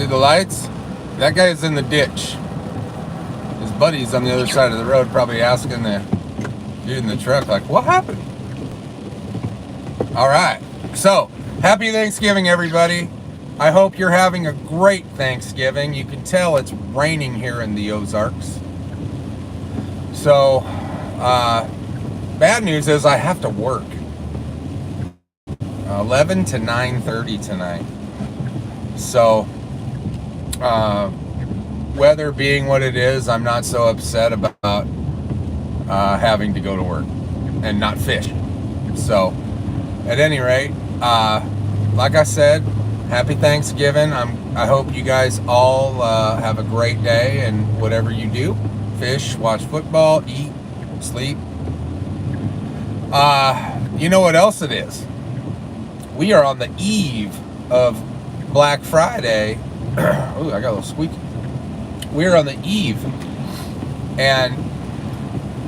See the lights? That guy's in the ditch. His buddy's on the other side of the road, probably asking the dude in the truck, like, what happened? All right. So, happy Thanksgiving, everybody. I hope you're having a great Thanksgiving. You can tell it's raining here in the Ozarks. So, bad news is I have to work 11 to 9:30 tonight. So, weather being what it is, I'm not so upset about having to go to work and not fish. So, at any rate, like I said, happy Thanksgiving. I hope you guys all have a great day and whatever you do. Fish, watch football, eat, sleep. You know what else it is? We are on the eve of Black Friday. Ooh, I got a little squeaky. We're on the eve, and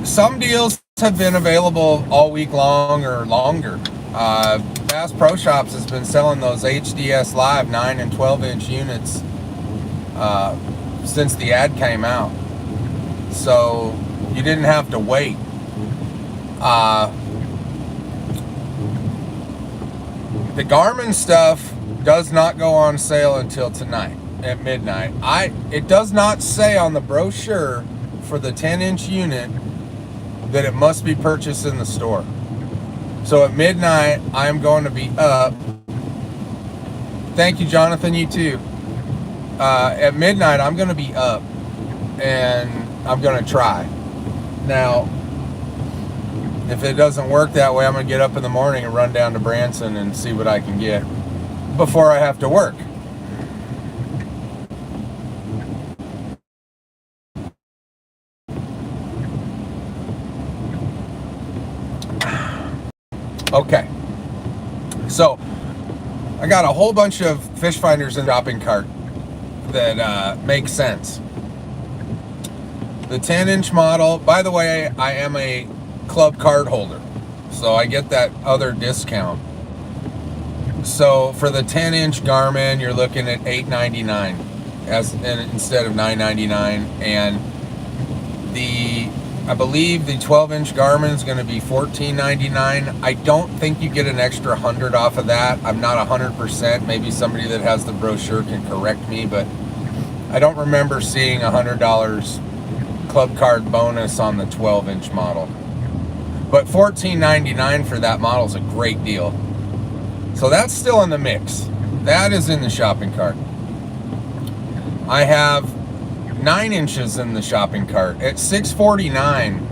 some deals have been available all week long or longer. Bass Pro Shops has been selling those HDS Live 9 and 12 inch units since the ad came out. So you didn't have to wait. The Garmin stuff does not go on sale until tonight at midnight. It does not say on the brochure for the 10-inch unit that it must be purchased in the store. So at midnight, I am going to be up. Thank you, Jonathan, you too. At midnight, I'm going to be up and I'm going to try. Now, if it doesn't work that way, I'm going to get up in the morning and run down to Branson and see what I can get before I have to work. Okay, so I got a whole bunch of fish finders in the shopping cart that make sense. The 10-inch model, by the way, I am a club card holder, so I get that other discount. So for the 10-inch Garmin, you're looking at $8.99 instead of $9.99, and I believe the 12-inch Garmin is going to be $14.99. I don't think you get an extra $100 off of that. I'm not 100%. Maybe somebody that has the brochure can correct me, but I don't remember seeing $100 club card bonus on the 12-inch model. But $14.99 for that model is a great deal. So that's still in the mix. That is in the shopping cart. I have 9 inches in the shopping cart at $649.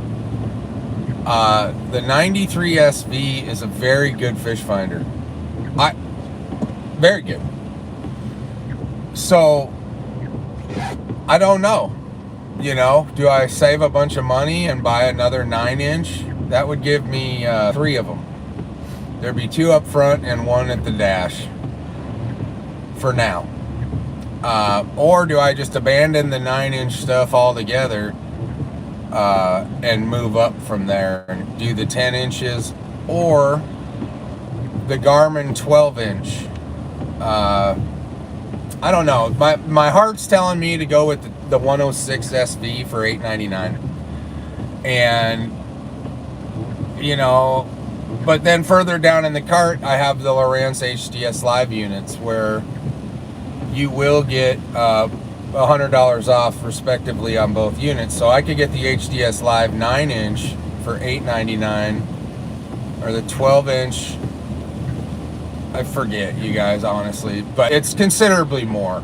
The 93 SV is a very good fish finder. Very good. So I don't know. Do I save a bunch of money and buy another 9-inch? That would give me 3 of them. There'd be 2 up front and 1 at the dash for now. Or do I just abandon the 9-inch stuff altogether and move up from there and do the 10 inches or the Garmin 12-inch? I don't know. My heart's telling me to go with the 106 SV for $8.99. And, but then further down in the cart, I have the Lowrance HDS Live units where you will get $100 off respectively on both units. So I could get the HDS Live 9-inch for $8.99 or the 12-inch. I forget, you guys, honestly, but it's considerably more.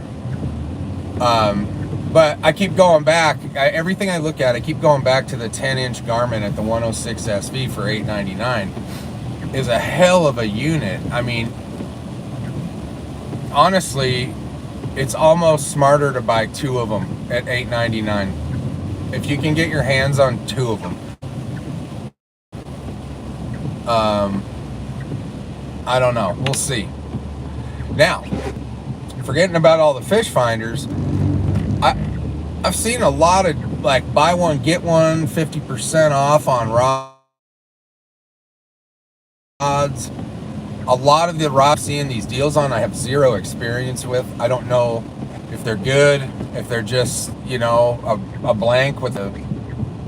But I keep going back. Everything I look at, I keep going back to the 10-inch Garmin at the 106 SV for $8.99 is a hell of a unit. I mean, honestly, it's almost smarter to buy 2 of them at $8.99 if you can get your hands on 2 of them. I don't know. We'll see. Now, forgetting about all the fish finders, I've seen a lot of buy one get one 50% off on rods. A lot of the rods seeing these deals on, I have zero experience with. I don't know If they're good, if they're just, you know, a blank with a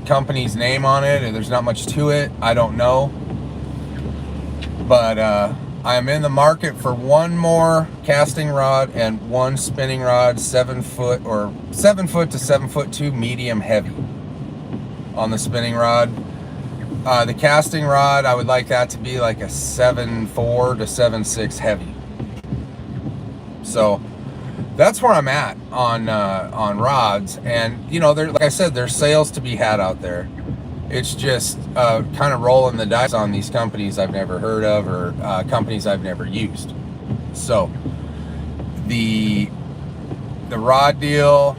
company's name on it and there's not much to it, I don't know. But I'm in the market for one more casting rod and one spinning rod, 7 foot or 7 foot to 7'2" medium heavy on the spinning rod. The casting rod, I would like that to be like a 7'4" to 7'6" heavy. So that's where I'm at on rods. And you know, there, like I said, there's sales to be had out there. It's just kind of rolling the dice on these companies I've never heard of, or companies I've never used. So the rod deal,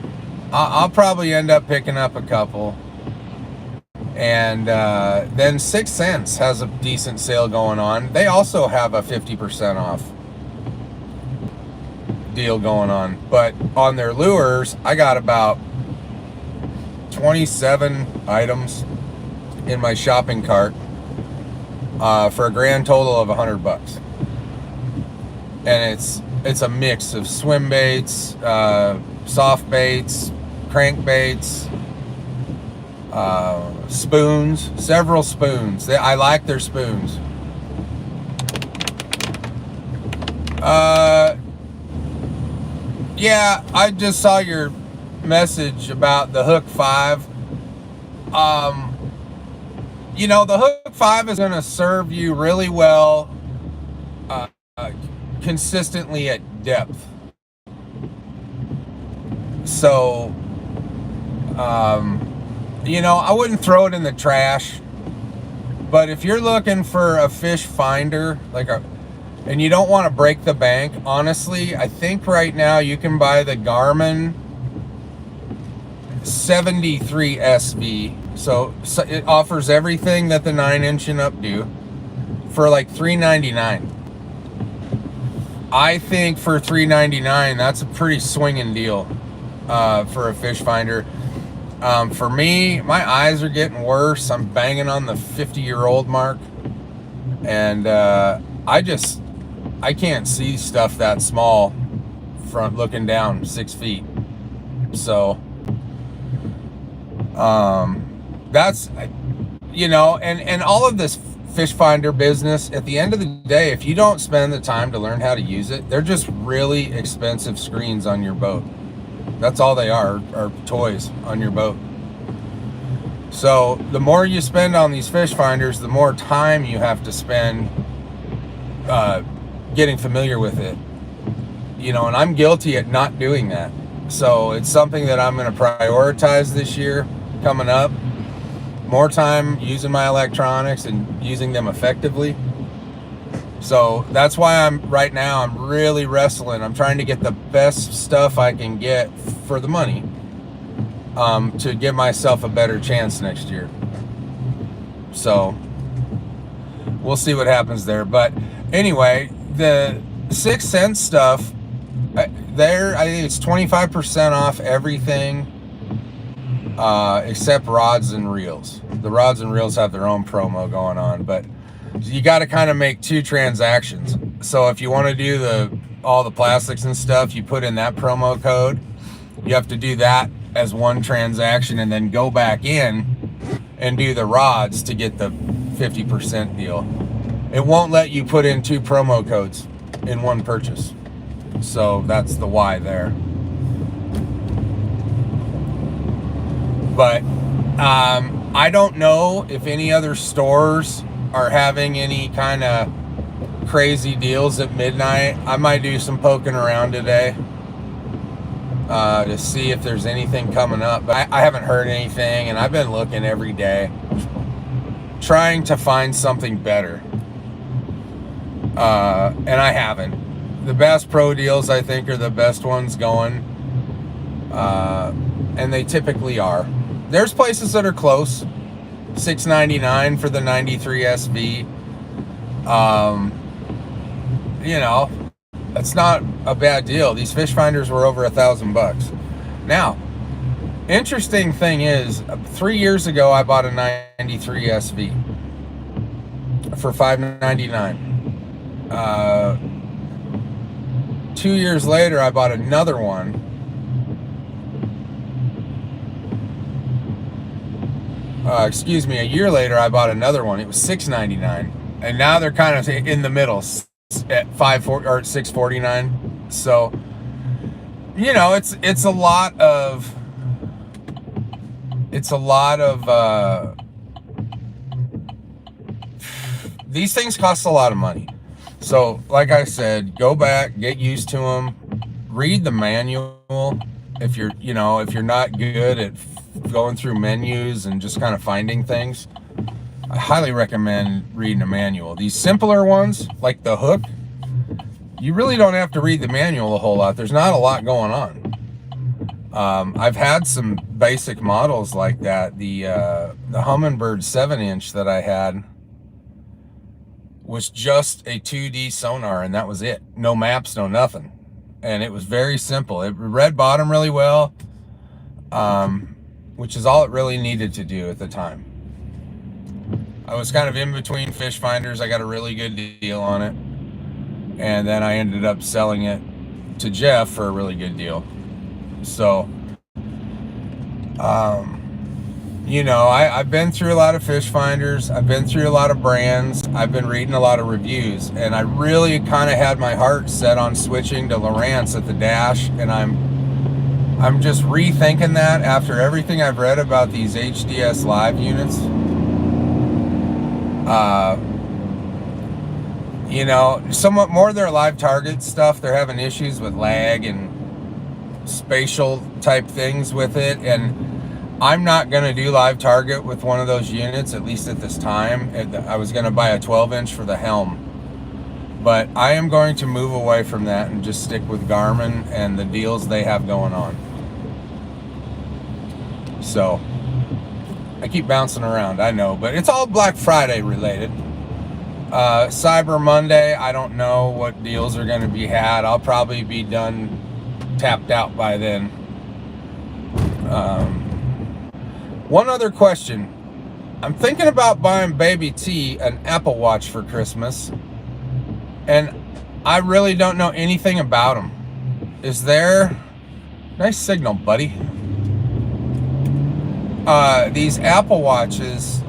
I'll probably end up picking up a couple. And then 6 Cents has a decent sale going on. They also have a 50% off deal going on. But on their lures, I got about 27 items in my shopping cart for a grand total of $100. And it's a mix of swim baits, soft baits, crankbaits, spoons, several spoons. I like their spoons. Yeah, I just saw your message about the Hook 5. You know, the Hook 5 is going to serve you really well consistently at depth. So, you know, I wouldn't throw it in the trash. But if you're looking for a fish finder, and you don't want to break the bank, honestly, I think right now you can buy the Garmin 73 SV. So it offers everything that the 9-inch and up do for like $399. I think for $399, that's a pretty swinging deal for a fish finder. For me, my eyes are getting worse. I'm banging on the 50-year-old mark, and I can't see stuff that small front looking down 6 feet. So that's, you know, and all of this fish finder business, at the end of the day, if you don't spend the time to learn how to use it, they're just really expensive screens on your boat. That's all they are toys on your boat. So the more you spend on these fish finders, the more time you have to spend getting familiar with it. You know, and I'm guilty at not doing that. So it's something that I'm going to prioritize this year coming up. More time using my electronics and using them effectively. So that's why I'm really wrestling. I'm trying to get the best stuff I can get for the money to give myself a better chance next year. So we'll see what happens there. But anyway, the 6 Cents stuff, I think it's 25% off everything except rods and reels. The rods and reels have their own promo going on, but you got to kind of make 2 transactions. So if you want to do all the plastics and stuff, you put in that promo code. You have to do that as one transaction and then go back in and do the rods to get the 50% deal. It won't let you put in 2 promo codes in one purchase. So that's the why there. But I don't know if any other stores are having any kind of crazy deals at midnight. I might do some poking around today to see if there's anything coming up. But I haven't heard anything, and I've been looking every day trying to find something better. And I haven't. The Bass Pro deals, I think, are the best ones going. And they typically are. There's places that are close. $6.99 for the 93 SV. You know, that's not a bad deal. These fish finders were over $1,000. Now, interesting thing is, 3 years ago I bought a 93 SV for $5.99. 2 years later I bought another one excuse me, a year later, I bought another one. It was $6.99, and now they're kind of in the middle at $5.40 or $6.49. So, you know, it's a lot of these things cost a lot of money. So, like I said, go back, get used to them, read the manual. If you're not good at going through menus and just kind of finding things, I highly recommend reading a manual. These simpler ones, like the hook, you really don't have to read the manual a whole lot. There's not a lot going on. I've had some basic models like that. The Humminbird 7-inch that I had was just a 2D sonar, and that was it. No maps, no nothing. And it was very simple. It read bottom really well, which is all it really needed to do at the time. I was kind of in between fish finders. I got a really good deal on it, and then I ended up selling it to Jeff for a really good deal. So, you know, I've been through a lot of fish finders. I've been through a lot of brands. I've been reading a lot of reviews, and I really kind of had my heart set on switching to Lowrance at the dash, and I'm just rethinking that after everything I've read about these HDS Live units. You know, somewhat more of their live target stuff, they're having issues with lag and spatial type things with it, and I'm not going to do live target with one of those units, at least at this time. I was going to buy a 12-inch for the helm, but I am going to move away from that and just stick with Garmin and the deals they have going on. So I keep bouncing around, I know, but it's all Black Friday related. Cyber Monday, I don't know what deals are going to be had. I'll probably be done, tapped out by then. One other question. I'm thinking about buying Baby T an Apple Watch for Christmas, and I really don't know anything about them. Is there... Nice signal, buddy. These Apple Watches,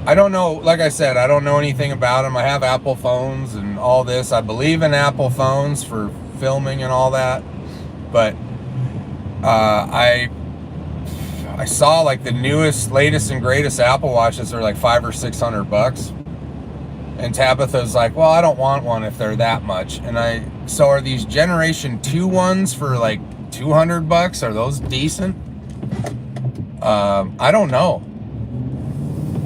I don't know, like I said, I don't know anything about them. I have Apple phones and all this. I believe in Apple phones for filming and all that, but I saw like the latest and greatest Apple Watches are like $500 or $600, and Tabitha's like, well, I don't want one if they're that much. And so are these Generation 2 ones for like $200? Are those decent? I don't know.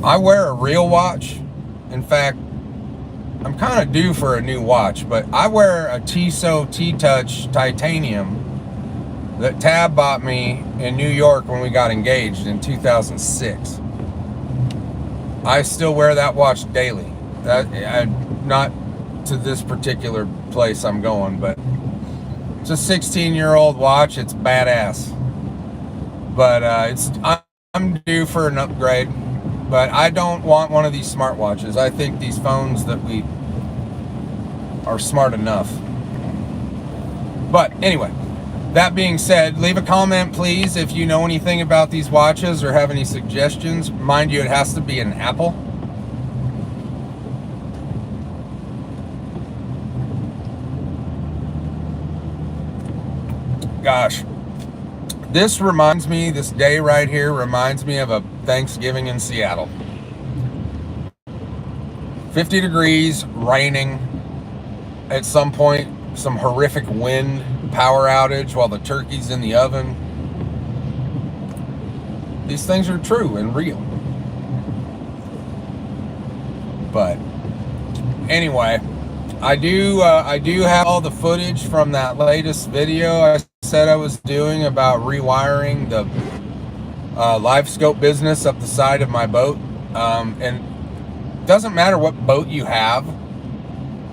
I wear a real watch. In fact, I'm kind of due for a new watch, but I wear a Tissot T-Touch Titanium that Tab bought me in New York when we got engaged in 2006. I still wear that watch daily. Not to this particular place I'm going, but it's a 16-year-old watch. It's badass. But I'm due for an upgrade. But I don't want one of these smartwatches. I think these phones that we are smart enough. But anyway, that being said, leave a comment, please, if you know anything about these watches or have any suggestions. Mind you, it has to be an Apple. Gosh, this day right here reminds me of a Thanksgiving in Seattle. 50 degrees, raining. At some point, some horrific wind, power outage while the turkey's in the oven. These things are true and real. But anyway, I do have all the footage from that latest video I said I was doing about rewiring the live scope business up the side of my boat. And it doesn't matter what boat you have.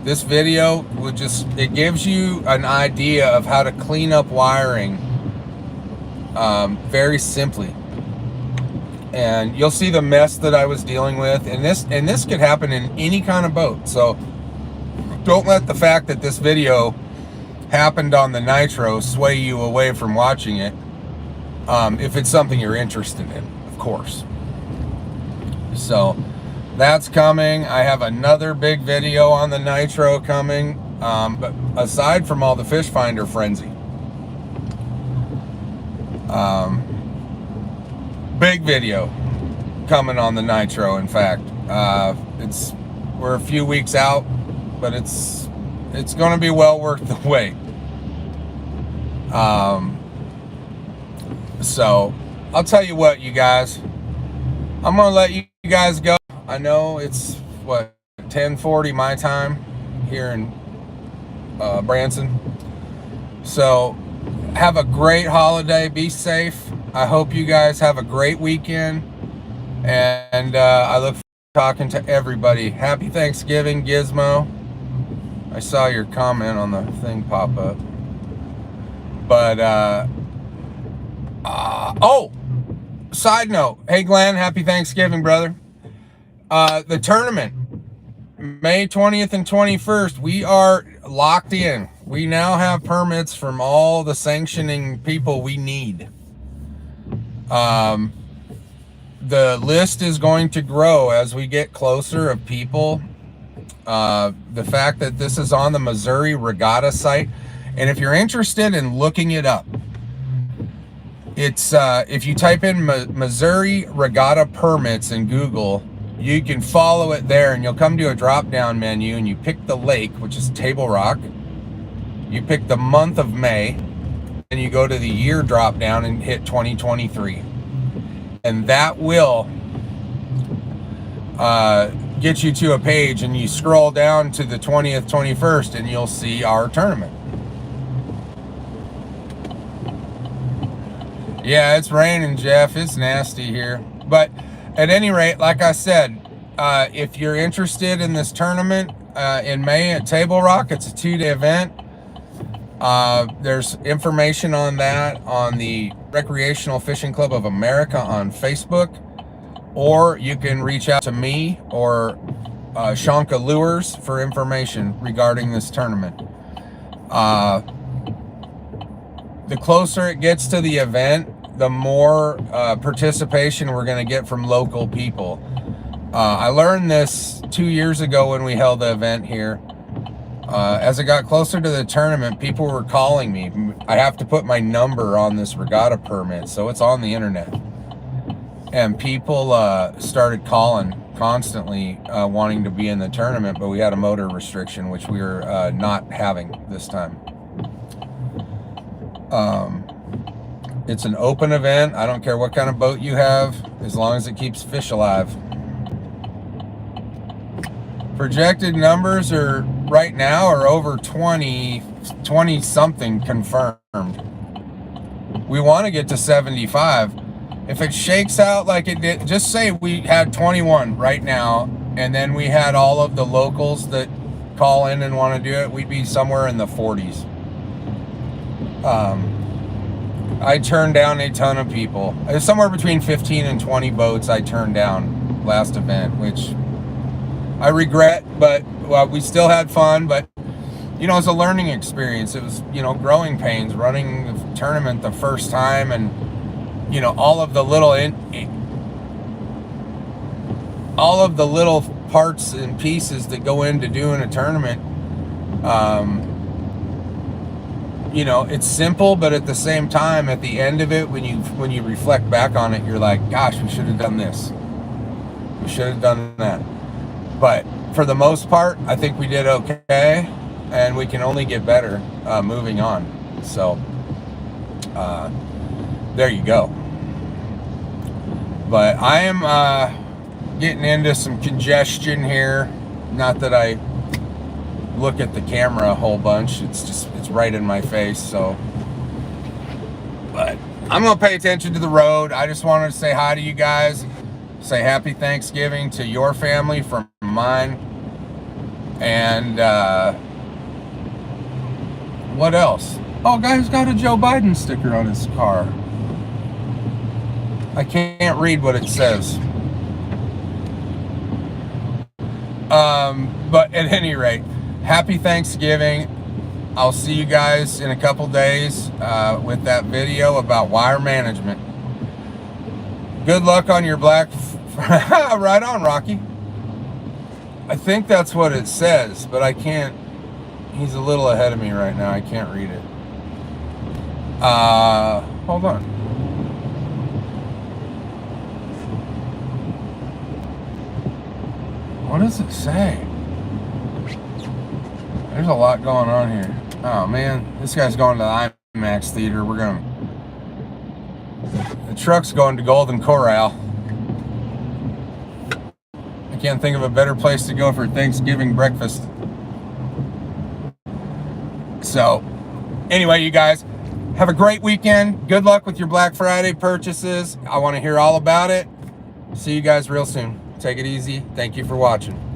This video it gives you an idea of how to clean up wiring very simply. And you'll see the mess that I was dealing with. And this could happen in any kind of boat. So don't let the fact that this video happened on the Nitro sway you away from watching it, if it's something you're interested in, of course. So that's coming. I have another big video on the nitro coming. But aside from all the fish finder frenzy, big video coming on the nitro. In fact, we're a few weeks out, but it's going to be well worth the wait. So I'll tell you what, you guys, I'm going to let you guys go. I know it's 10:40 my time here in Branson. So have a great holiday. Be safe. I hope you guys have a great weekend. And I look forward to talking to everybody. Happy Thanksgiving, Gizmo. I saw your comment on the thing pop up. But, oh, side note. Hey, Glenn, happy Thanksgiving, brother. The tournament, May 20th and 21st, we are locked in. We now have permits from all the sanctioning people we need. The list is going to grow as we get closer of people. The fact that this is on the Missouri Regatta site, and if you're interested in looking it up, it's if you type in Missouri Regatta permits in Google, you can follow it there, and you'll come to a drop-down menu, and you pick the lake, which is Table Rock. You pick the month of May, and you go to the year drop-down and hit 2023. And that will get you to a page, and you scroll down to the 20th, 21st, and you'll see our tournament. Yeah, it's raining, Jeff. It's nasty here. But at any rate, like I said, if you're interested in this tournament in May at Table Rock, it's a 2-day event. There's information on that on the Recreational Fishing Club of America on Facebook, or you can reach out to me or Shanka Lures for information regarding this tournament. The closer it gets to the event, the more participation we're going to get from local people. I learned this 2 years ago when we held the event here. As it got closer to the tournament, people were calling me. I have to put my number on this regatta permit, so it's on the internet. And people started calling constantly, wanting to be in the tournament, but we had a motor restriction, which we were not having this time. It's an open event. I don't care what kind of boat you have, as long as it keeps fish alive. Projected numbers are right now are over 20 something confirmed. We want to get to 75. If it shakes out like it did, just say we had 21 right now, and then we had all of the locals that call in and want to do it, we'd be somewhere in the 40s. I turned down a ton of people. There's somewhere between 15 and 20 boats I turned down last event, which I regret, but well, we still had fun. But you know, it's a learning experience. It was, you know, growing pains running the tournament the first time, and you know, all of the little parts and pieces that go into doing a tournament. You know, it's simple, but at the same time, at the end of it, when you reflect back on it, you're like, gosh, we should have done this. We should have done that. But for the most part, I think we did okay, and we can only get better moving on. So there you go. But I am getting into some congestion here. Not that I look at the camera a whole bunch. It's right in my face. So, but I'm gonna pay attention to the road. I just wanted to say hi to you guys. Say happy Thanksgiving to your family from mine. And what else? Oh, guy's got a Joe Biden sticker on his car. I can't read what it says. But at any rate, happy Thanksgiving. I'll see you guys in a couple days with that video about wire management. Good luck on your black. Right on, Rocky. I think that's what it says, but I can't. He's a little ahead of me right now. I can't read it. Hold on. What does it say? There's a lot going on here. Oh man, this guy's going to the IMAX theater. The truck's going to Golden Corral. I can't think of a better place to go for Thanksgiving breakfast. So, anyway, you guys, have a great weekend. Good luck with your Black Friday purchases. I want to hear all about it. See you guys real soon. Take it easy. Thank you for watching.